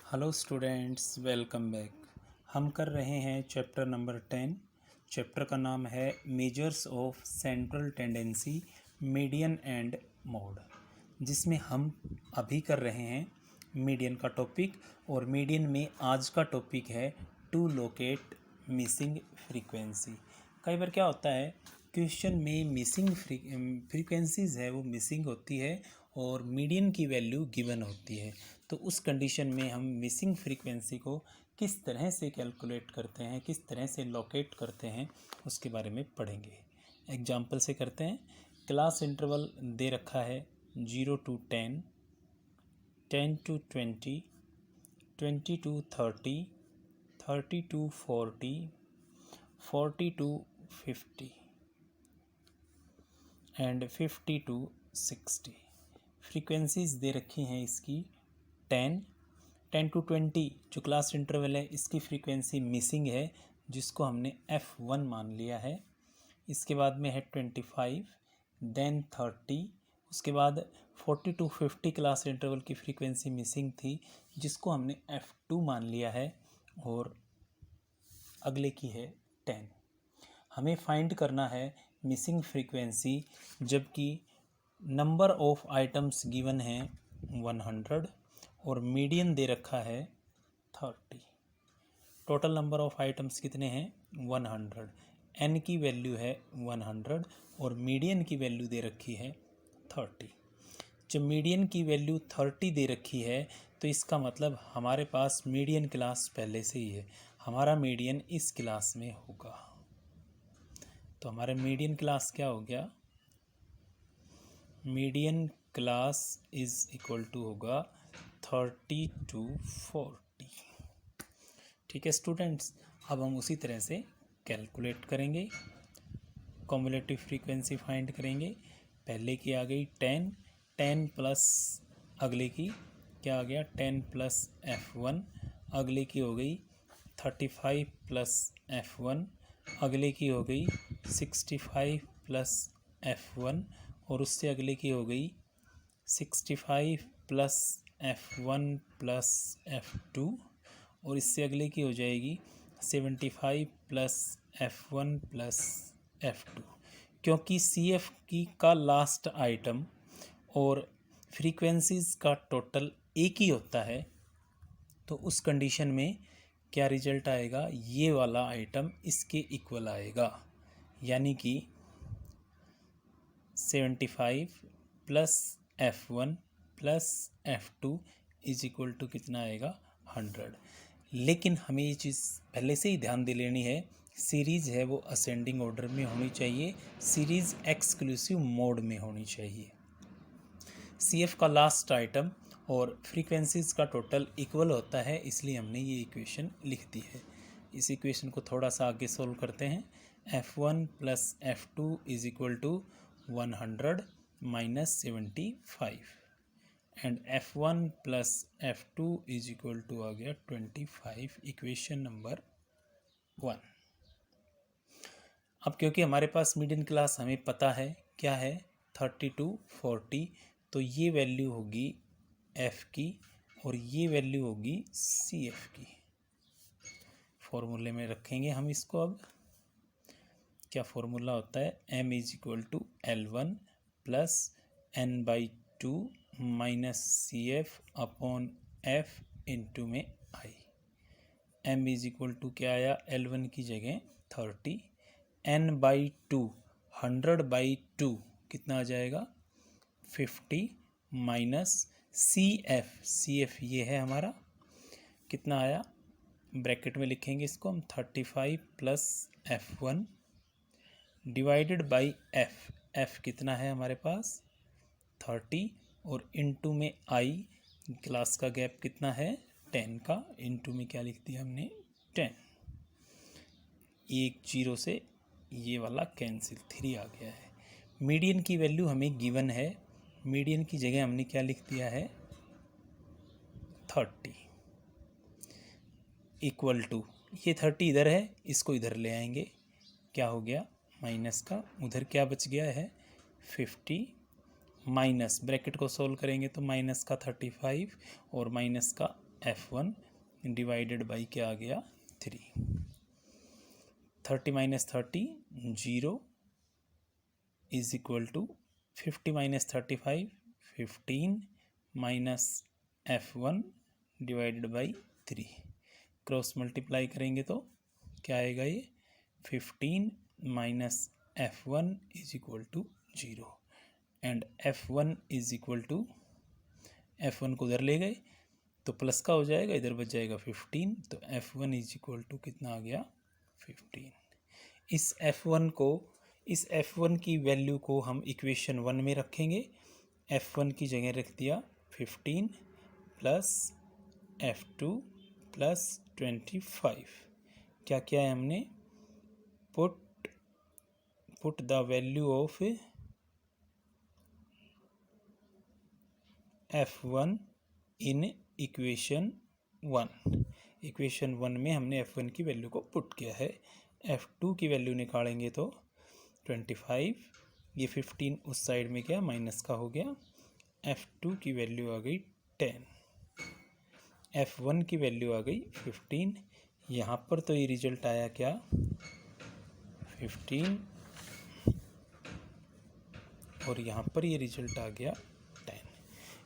Hello students, welcome back. हम कर रहे हैं चैप्टर नंबर 10। चैप्टर का नाम है measures of central tendency, median and mode, जिसमें हम अभी कर रहे हैं मीडियन का टॉपिक। और मीडियन में आज का टॉपिक है टू लोकेट मिसिंग फ्रीक्वेंसी। कई बार क्या होता है, क्वेश्चन में मिसिंग फ्रीक्वेंसीज़ है वो मिसिंग होती है और मीडियन की वैल्यू गिवन होती है। तो उस कंडीशन में हम मिसिंग फ्रीक्वेंसी को किस तरह से कैलकुलेट करते हैं, किस तरह से लोकेट करते हैं, उसके बारे में पढ़ेंगे। एग्जाम्पल से करते हैं। क्लास इंटरवल दे रखा है 0 to 10, 10 to 20, 20 to 30, 30 to 40, 40 to 50 and 50 to 60। Frequencies दे रखी हैं इसकी 10, 10 to 20 जो क्लास इंटरवल है इसकी फ्रीक्वेंसी मिसिंग है, जिसको हमने F1 मान लिया है। इसके बाद में है 25, देन 30, उसके बाद 40 to 50 क्लास इंटरवल की फ्रीक्वेंसी मिसिंग थी, जिसको हमने F2 मान लिया है। और अगले की है 10। हमें फाइंड करना है मिसिंग फ्रीक्वेंसी, जबकि नंबर ऑफ आइटम्स गिवन है 100 और मीडियन दे रखा है 30। टोटल नंबर ऑफ आइटम्स कितने हैं 100, एन की वैल्यू है 100 और मीडियन की वैल्यू दे रखी है 30। जब मीडियन की वैल्यू 30 दे रखी है तो इसका मतलब हमारे पास मीडियन क्लास पहले से ही है, हमारा मीडियन इस क्लास में होगा। तो हमारा मीडियन क्लास क्या हो गया, median class is equal to होगा 30 to 40। ठीक है स्टूडेंट्स, अब हम उसी तरह से कैलकुलेट करेंगे, कॉम्युलेटिव फ्रीक्वेंसी फाइंड करेंगे। पहले की आ गई 10, 10 प्लस अगले की क्या आ गया 10 प्लस F1, अगले की हो गई 35 प्लस F1, अगले की हो गई 65 प्लस F1 और उससे अगले की हो गई 65 प्लस F1 प्लस F2 और इससे अगले की हो जाएगी 75 प्लस F1 प्लस F2। क्योंकि CF की का लास्ट आइटम और फ्रीक्वेंसीज का टोटल एक ही होता है, तो उस कंडीशन में क्या रिजल्ट आएगा, ये वाला आइटम इसके इक्वल आएगा, यानी कि 75 plus F1 plus F2 is equal to कितना आएगा 100। लेकिन हमें ये चीज़ पहले से ही ध्यान दे लेनी है, सीरीज़ है वो असेंडिंग ऑर्डर में होनी चाहिए, सीरीज़ एक्सक्लूसिव मोड में होनी चाहिए। CF का लास्ट आइटम और फ्रीक्वेंसीज का टोटल इक्वल होता है, इसलिए हमने ये इक्वेशन लिख दी है। इस इक्वेशन को थोड़ा सा आगे सोल्व करते हैं। F1 plus F2 is equal to 100 minus 75 and F1 plus F2 is equal to आ गया 25, इक्वेशन नंबर 1। अब क्योंकि हमारे पास मीडियन क्लास हमें पता है क्या है 30 to 40, तो ये वैल्यू होगी F की और ये वैल्यू होगी CF की। फॉर्मूले में रखेंगे हम इसको। अब क्या फॉर्मूला होता है, M is equal to L1 plus N/2 minus CF upon F into में I। M is equal to क्या आया, L1 की जगह 30, N/2 100/2 कितना आ जाएगा 50 माइनस CF ये है हमारा, कितना आया, ब्रैकेट में लिखेंगे इसको हम 35 plus F1 divided by F कितना है हमारे पास 30 और इनटू में I, क्लास का गैप कितना है 10 का, इनटू में क्या लिख दिया हमने 10। एक जीरो से ये वाला कैंसिल, 3 आ गया है। मीडियन की वैल्यू हमें गिवन है, मीडियन की जगह हमने क्या लिख दिया है 30 इक्वल टू, ये 30 इधर है, इसको इधर ले आएंगे, क्या हो गया माइनस का, उधर क्या बच गया है 50 माइनस, ब्रैकेट को सोल्व करेंगे तो माइनस का 35 और माइनस का F1 डिवाइडेड बाई क्या आ गया 3। 30 माइनस 30 0 is equal to 50 minus 35 15 minus F1 divided by 3। Cross multiply करेंगे तो क्या आएगा ये 15 minus F1 is equal to 0 and F1 is equal to F1 को उधर ले गए तो प्लस का हो जाएगा, इधर बच जाएगा 15, तो F1 इज इक्वल टू कितना आ गया 15। इस F1 की वैल्यू को हम इक्वेशन 1 में रखेंगे। F1 की जगह रख दिया 15 प्लस F2 प्लस 25। क्या किया है हमने, put the value of F1 in equation 1। Equation 1 में हमने F1 की वैल्यू को पुट किया है। F2 की वैल्यू निकालेंगे तो 25, ये 15 उस साइड में क्या माइनस का हो गया। F2 की वैल्यू आ गई 10, F1 की वैल्यू आ गई 15। यहाँ पर तो ये रिजल्ट आया क्या 15 और यहाँ पर ये रिजल्ट आ गया 10।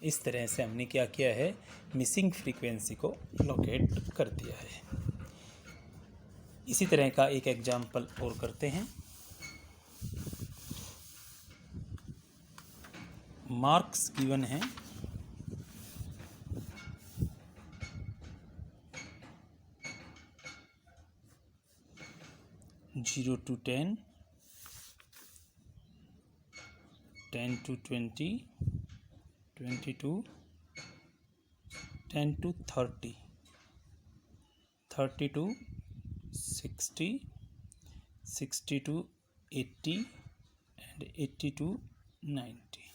इस तरह से हमने क्या किया है, मिसिंग फ्रीक्वेंसी को लोकेट कर दिया है। इसी तरह का एक एग्जाम्पल और करते हैं। मार्क्स गिवन है 0 to 10, 10 to 20, 20 to 10 to 30, 30 to 60, 60 to 80 and 80 to 90।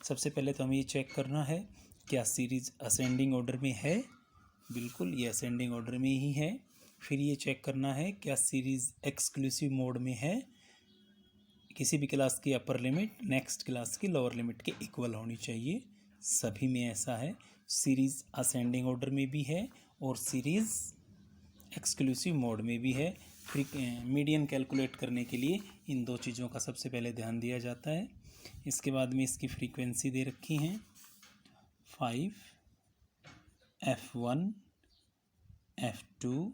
सबसे पहले तो हमें ये चेक करना है क्या सीरीज़ असेंडिंग ऑर्डर में है। बिल्कुल ये असेंडिंग ऑर्डर में ही है। फिर ये चेक करना है क्या सीरीज़ एक्सक्लूसिव मोड में है। किसी भी क्लास की अपर लिमिट नेक्स्ट क्लास की लोअर लिमिट के इक्वल होनी चाहिए, सभी में ऐसा है। सीरीज़ असेंडिंग ऑर्डर में भी है और सीरीज़ एक्सक्लूसिव मोड में भी है। मीडियन कैलकुलेट करने के लिए इन दो चीज़ों का सबसे पहले ध्यान दिया जाता है। इसके बाद में इसकी फ्रीक्वेंसी दे रखी हैं 5, F1, F2,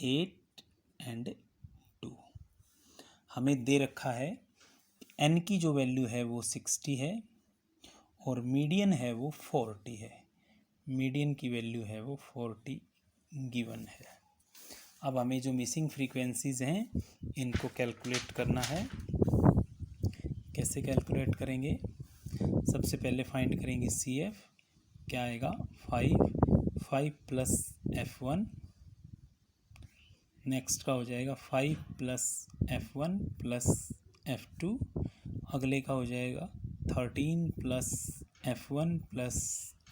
8 एंड 2। हमें दे रखा है n की जो वैल्यू है वो 60 है और मीडियन है वो 40 है। मीडियन की वैल्यू है वो 40 गिवन है। अब हमें जो मिसिंग फ्रीक्वेंसीज़ हैं इनको कैलकुलेट करना है। कैसे कैलकुलेट करेंगे, सबसे पहले फाइंड करेंगे CF, क्या आएगा 5 प्लस F1, नेक्स्ट का हो जाएगा 5 प्लस F1 प्लस F2, अगले का हो जाएगा 13 प्लस F1 प्लस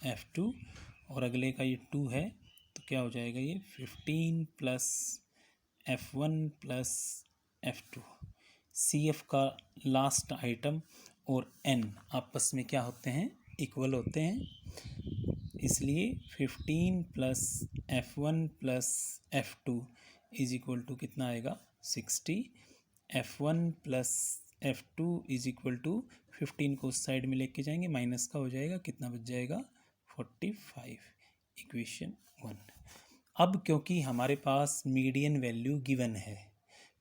F2 और अगले का ये 2 है तो क्या हो जाएगा ये 15 plus F1 plus F2। CF का लास्ट आइटम और n आपस में क्या होते हैं, इक्वल होते हैं, इसलिए 15 plus F1 plus F2 is equal to कितना आएगा 60। F1 plus F2 is equal to 15 को उस साइड में लेके जाएंगे, माइनस का हो जाएगा, कितना बच जाएगा 45। इक्वेशन 1। अब क्योंकि हमारे पास मीडियन वैल्यू गिवन है,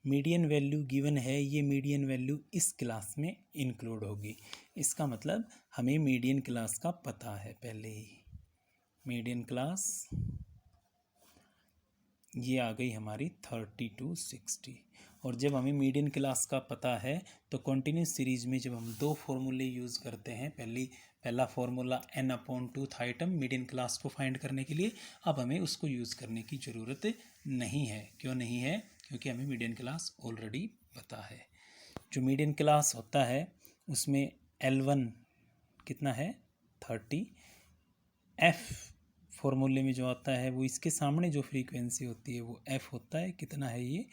मीडियन वैल्यू गिवन है, ये मीडियन वैल्यू इस क्लास में इंक्लूड होगी। इसका मतलब हमें मीडियन क्लास का पता है पहले ही। मीडियन क्लास ये आ गई हमारी 30 to 60। और जब हमें मीडियन क्लास का पता है तो कंटिन्यूस सीरीज में जब हम दो फॉर्मूले यूज़ करते हैं, पहला फॉर्मूला n/2 था आइटम मीडियन क्लास को फाइंड करने के लिए, अब हमें उसको यूज़ करने की ज़रूरत नहीं है। क्यों नहीं है, क्योंकि हमें मीडियन क्लास ऑलरेडी पता है। जो मीडियन क्लास होता है उसमें L1 कितना है 30, F फॉर्मूले में जो आता है वो इसके सामने जो फ्रीक्वेंसी होती है वो F होता है, कितना है ये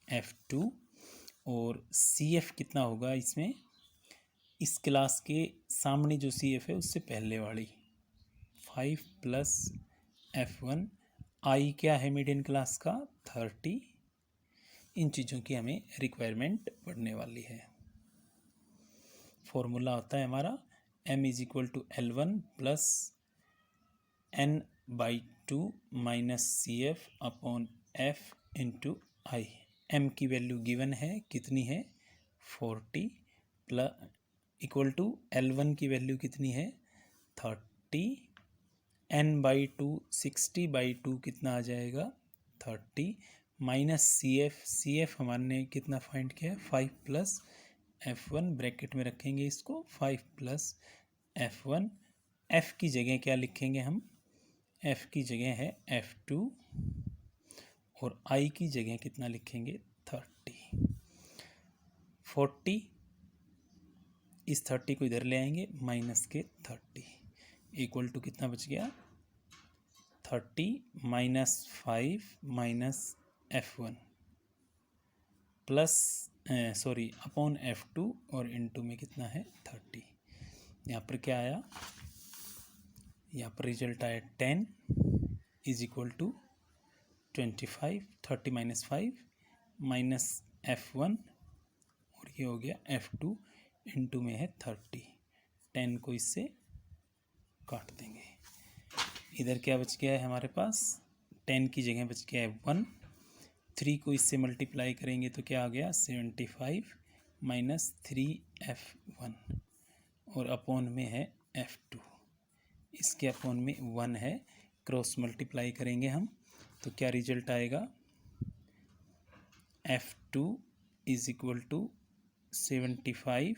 F2, और CF कितना होगा इसमें, इस क्लास के सामने जो CF है उससे पहले वाली 5 प्लस F1। आई क्या है मीडियन क्लास का 30। इन चीज़ों की हमें रिक्वायरमेंट पड़ने वाली है। फॉर्मूला होता है हमारा m is equal to L1 plus n/2 minus CF upon F into i. m की वैल्यू गिवन है, कितनी है 40 प्लस इक्वल टू L1 की वैल्यू कितनी है 30, n/2 60/2 कितना आ जाएगा 30 माइनस CF हमारे ने कितना फाइंड किया है 5 प्लस F1 ब्रैकेट में रखेंगे इसको 5 प्लस F1। F की जगह क्या लिखेंगे हम, F की जगह है F2 और I की जगह कितना लिखेंगे 30। 40 इस 30 को इधर ले आएंगे माइनस के 30 इक्वल टू कितना बच गया 30 minus 5 minus F1 plus upon F2 और इनटू में कितना है 30। यहाँ पर क्या आया, यहाँ पर रिजल्ट आया 10 is equal to 25। 30 minus 5 minus F1 और ये हो गया F2 इनटू में है 30। 10 को इससे काट देंगे, इधर क्या बच गया है हमारे पास 10 की जगह बच गया है 1। 3 को इससे मल्टीप्लाई करेंगे तो क्या आ गया 75 माइनस 3F1 और अपॉन में है F2, इसके अपॉन में 1 है, क्रॉस मल्टीप्लाई करेंगे हम तो क्या रिजल्ट आएगा F2 is equal to 75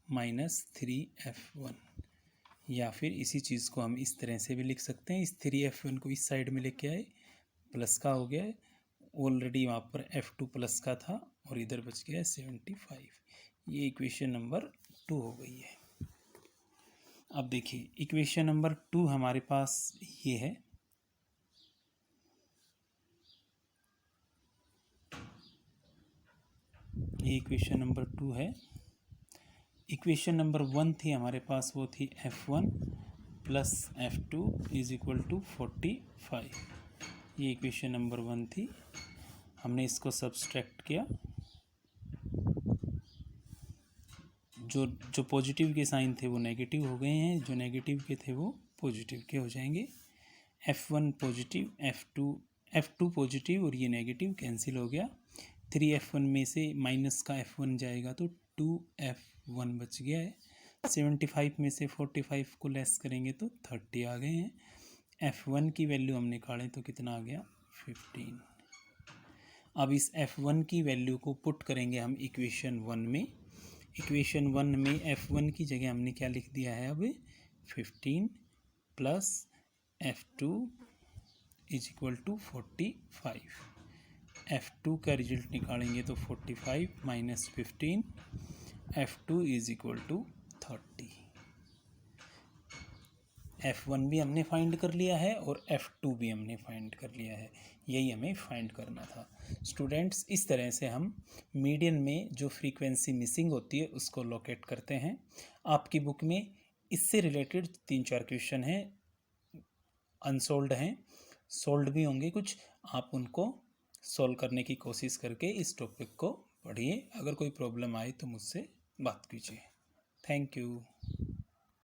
minus 3F1। या फिर इसी चीज़ को हम इस तरह से भी लिख सकते हैं, इस 3F1 को इस साइड में लेके आए प्लस का हो गया है, ऑलरेडी वहाँ पर F2 प्लस का था और इधर बच गया है 75। ये इक्वेशन नंबर 2 हो गई है। अब देखिए इक्वेशन नंबर 2 हमारे पास ये है, ये इक्वेशन नंबर 2 है। इक्वेशन नंबर 1 थी हमारे पास, वो थी F1 plus F2 is equal to 45। ये इक्वेशन नंबर 1 थी, हमने इसको सब्सट्रैक्ट किया, जो पॉजिटिव के साइन थे वो नेगेटिव हो गए हैं, जो नेगेटिव के थे वो पॉजिटिव के हो जाएंगे। F1 पॉजिटिव, F2 पॉजिटिव और ये नेगेटिव कैंसिल हो गया। 3F1 में से माइनस का F1 जाएगा तो 2F1 बच गया है। 75 में से 45 को लेस करेंगे तो 30 आ गए हैं। F1 की वैल्यू हम निकालें तो कितना आ गया 15। अब इस F1 की वैल्यू को पुट करेंगे हम इक्वेशन 1 में। इक्वेशन 1 में F1 की जगह हमने क्या लिख दिया है अब 15 plus F2 is equal to 45। F2 का रिजल्ट निकालेंगे तो 45 minus 15 F2 is equal to 30। F1 भी हमने फाइंड कर लिया है और F2 भी हमने फाइंड कर लिया है, यही हमें फाइंड करना था। स्टूडेंट्स इस तरह से हम मीडियन में जो फ्रीक्वेंसी मिसिंग होती है उसको लोकेट करते हैं। आपकी बुक में इससे रिलेटेड 3-4 क्वेश्चन हैं, अनसोल्ड हैं, सोल्ड भी होंगे कुछ, आप उनको सॉल्व करने की कोशिश करके इस टॉपिक को पढ़िए। अगर कोई प्रॉब्लम आए तो मुझसे बात कीजिए। Thank you.